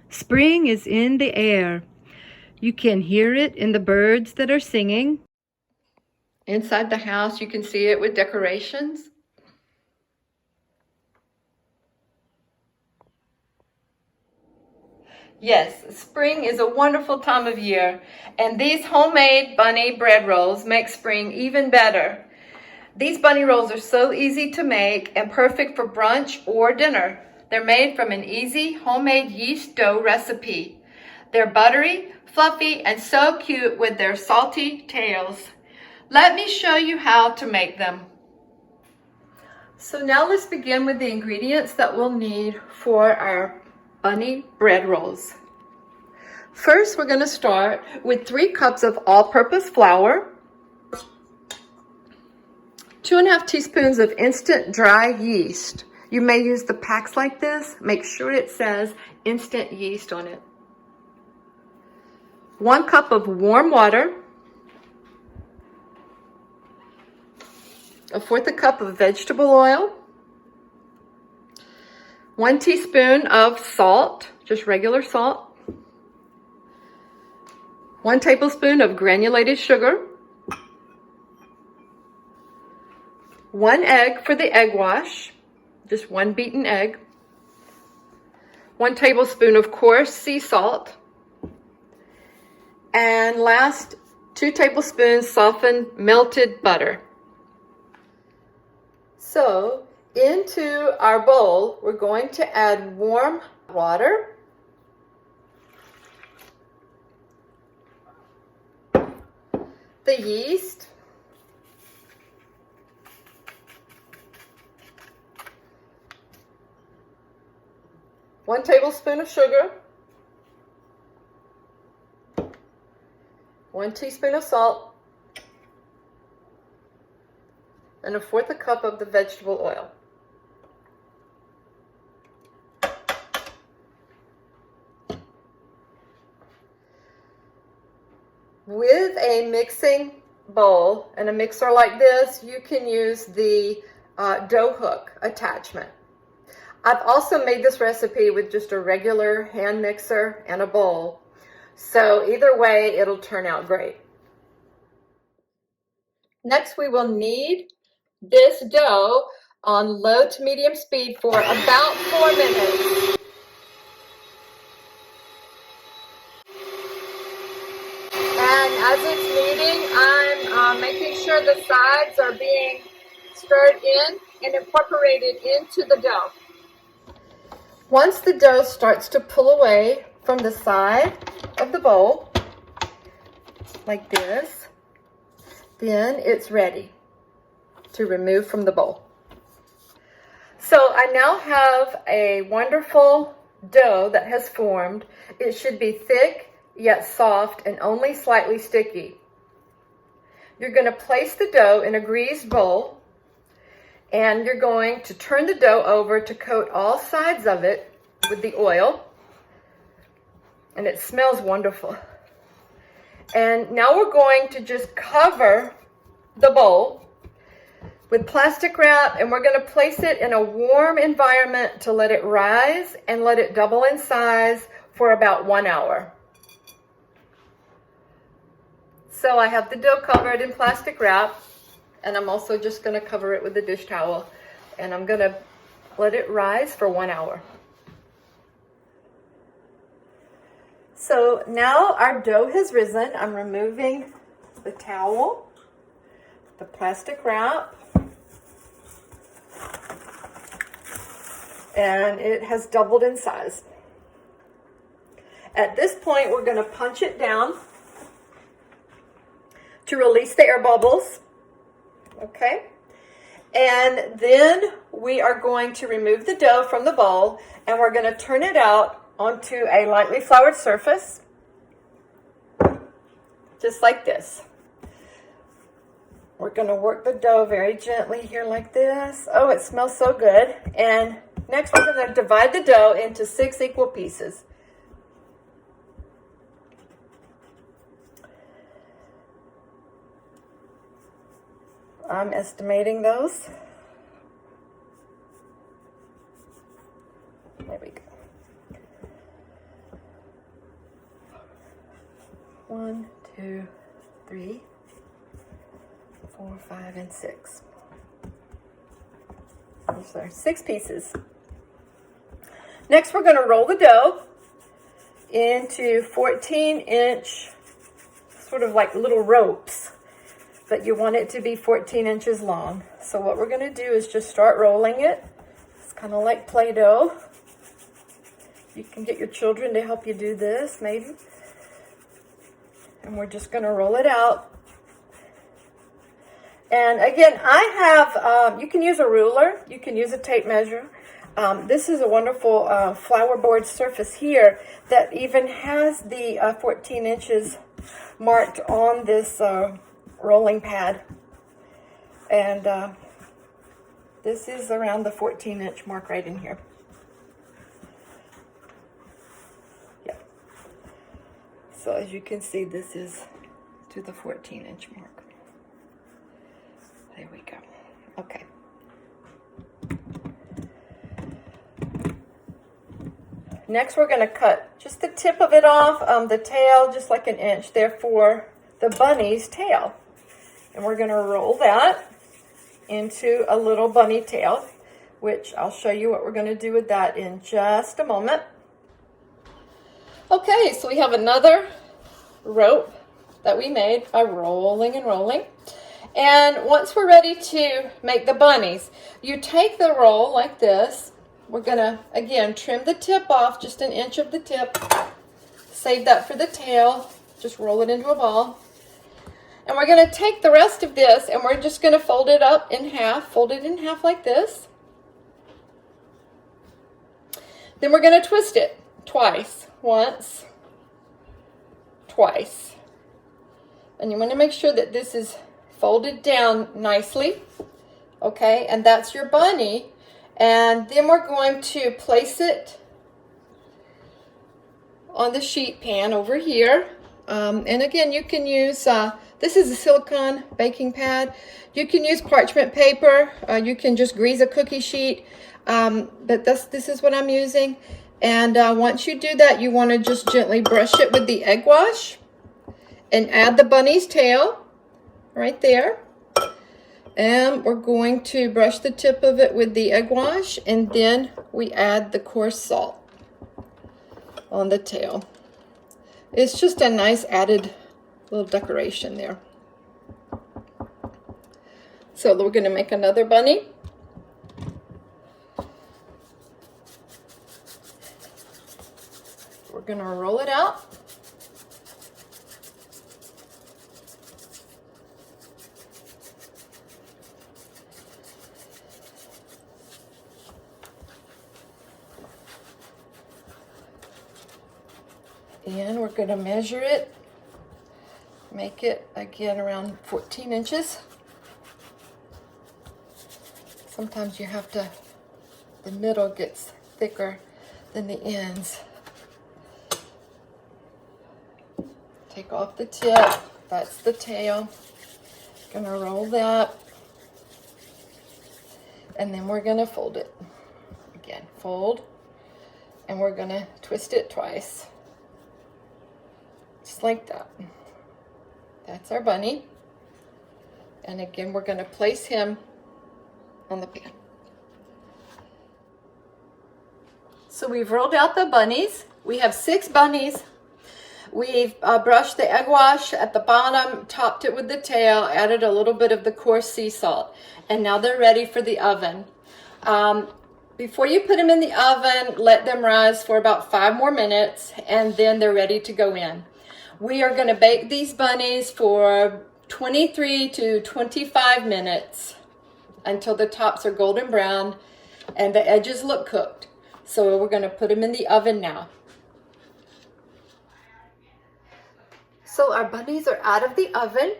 Spring is in the air. You can hear it in the birds that are singing. Inside the house, you can see it with decorations. Yes, spring is a wonderful time of year, and these homemade bunny bread rolls make spring even better. These bunny rolls are so easy to make and perfect for brunch or dinner. They're made from an easy homemade yeast dough recipe. They're buttery, fluffy, and so cute with their salty tails. Let me show you how to make them. So now let's begin with the ingredients that we'll need for our bunny bread rolls. First, we're going to start with 3 cups of all-purpose flour, 2½ teaspoons of instant dry yeast. You may use the packs like this. Make sure it says instant yeast on it. 1 cup of warm water, 1/4 cup of vegetable oil, 1 teaspoon of salt, just regular salt, 1 tablespoon of granulated sugar, 1 egg for the egg wash, just 1 beaten egg, 1 tablespoon of coarse sea salt, and last 2 tablespoons softened melted butter. So into our bowl, we're going to add warm water, the yeast, one tablespoon of sugar, 1 teaspoon of salt, and 1/4 cup of the vegetable oil. With a mixing bowl and a mixer like this, you can use the dough hook attachment. I've also made this recipe with just a regular hand mixer and a bowl. So either way, it'll turn out great. Next, we will knead this dough on low to medium speed for about 4 minutes. And as it's kneading, I'm making sure the sides are being stirred in and incorporated into the dough. Once the dough starts to pull away from the side of the bowl, like this, then it's ready to remove from the bowl. So I now have a wonderful dough that has formed. It should be thick yet soft and only slightly sticky. You're going to place the dough in a greased bowl, and you're going to turn the dough over to coat all sides of it with the oil. And it smells wonderful. And now we're going to just cover the bowl with plastic wrap, and we're going to place it in a warm environment to let it rise and let it double in size for about 1 hour. So I have the dough covered in plastic wrap, and I'm also just going to cover it with a dish towel, and I'm going to let it rise for 1 hour. So now our dough has risen. I'm removing the towel, the plastic wrap, and it has doubled in size. At this point, we're going to punch it down to release the air bubbles. Okay. And then we are going to remove the dough from the bowl, and we're going to turn it out onto a lightly floured surface, just like this. We're going to work the dough very gently here like this. Oh, it smells so good. And next we're going to divide the dough into 6 equal pieces. I'm estimating those. There we go. 1, 2, 3, 4, 5, and 6. So 6 pieces. Next, we're going to roll the dough into 14-inch, sort of like little ropes, but you want it to be 14 inches long. So what we're going to do is just start rolling it. It's kind of like Play-Doh. You can get your children to help you do this, maybe. And we're just going to roll it out. And again, I have, you can use a ruler, you can use a tape measure. This is a wonderful flower board surface here that even has the 14 inches marked on this rolling pad. And this is around the 14-inch mark right in here. Yeah. So as you can see, this is to the 14-inch mark. There we go. Okay. Next, we're going to cut just the tip of it off, the tail, just like 1 inch, there for the bunny's tail. And we're going to roll that into a little bunny tail, which I'll show you what we're going to do with that in just a moment. Okay, so we have another rope that we made by rolling and rolling. And once we're ready to make the bunnies, you take the roll like this. We're going to, again, trim the tip off, just 1 inch of the tip. Save that for the tail. Just roll it into a ball. And we're going to take the rest of this and we're just going to fold it up in half. Fold it in half like this. Then we're going to twist it twice. Once, twice. And you want to make sure that this is folded down nicely. Okay, and that's your bunny. And then we're going to place it on the sheet pan over here. And again, you can use, this is a silicone baking pad. You can use parchment paper. You can just grease a cookie sheet. But this is what I'm using. And once you do that, you want to just gently brush it with the egg wash. And add the bunny's tail right there. And we're going to brush the tip of it with the egg wash, and then we add the coarse salt on the tail. It's just a nice added little decoration there. So we're going to make another bunny. We're going to roll it out. And we're going to measure it, make it again around 14 inches. Sometimes you have to, the middle gets thicker than the ends. Take off the tip, that's the tail. Gonna roll that. And then we're gonna fold it. Again, fold. And we're gonna twist it twice. Just like that. That's our bunny. And again, we're going to place him on the pan. So we've rolled out the bunnies. We have 6 bunnies. We've brushed the egg wash at the bottom, topped it with the tail, added a little bit of the coarse sea salt. And now they're ready for the oven. Before you put them in the oven, let them rise for about 5 more minutes, and then they're ready to go in. We are going to bake these bunnies for 23 to 25 minutes until the tops are golden brown and the edges look cooked. So we're going to put them in the oven now. So our bunnies are out of the oven.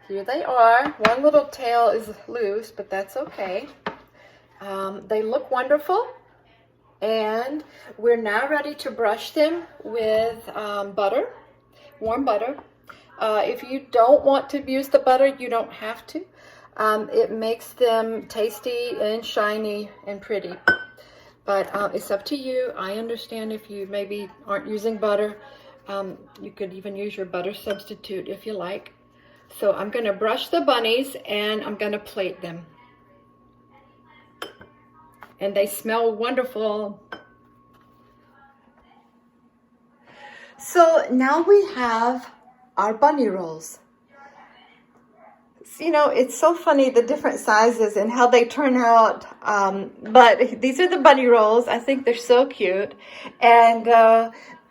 Here they are. One little tail is loose, but that's okay. They look wonderful. And we're now ready to brush them with butter. Warm butter. If you don't want to use the butter, you don't have to. It makes them tasty and shiny and pretty. But it's up to you. I understand if you maybe aren't using butter. You could even use your butter substitute if you like. So I'm going to brush the bunnies and I'm going to plate them. And they smell wonderful. So now we have our bunny rolls. You know, it's so funny the different sizes and how they turn out. But these are the bunny rolls. I think they're so cute. And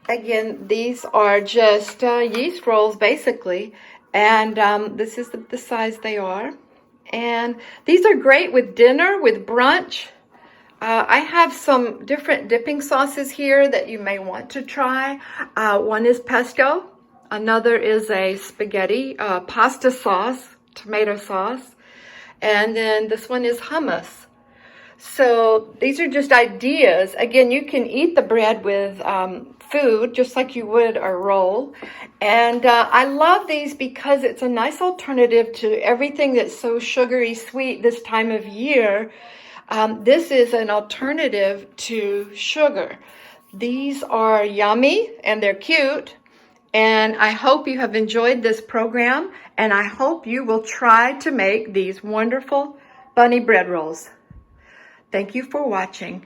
again, these are just yeast rolls basically. And this is the size they are. And these are great with dinner, with brunch. I have some different dipping sauces here that you may want to try. One is pesto. Another is a spaghetti pasta sauce. Tomato sauce, and then this one is hummus. So these are just ideas. Again, you can eat the bread with food just like you would a roll. And I love these because it's a nice alternative to everything that's so sugary sweet this time of year. This is an alternative to sugar. These are yummy and they're cute. And I hope you have enjoyed this program, and I hope you will try to make these wonderful bunny bread rolls. Thank you for watching.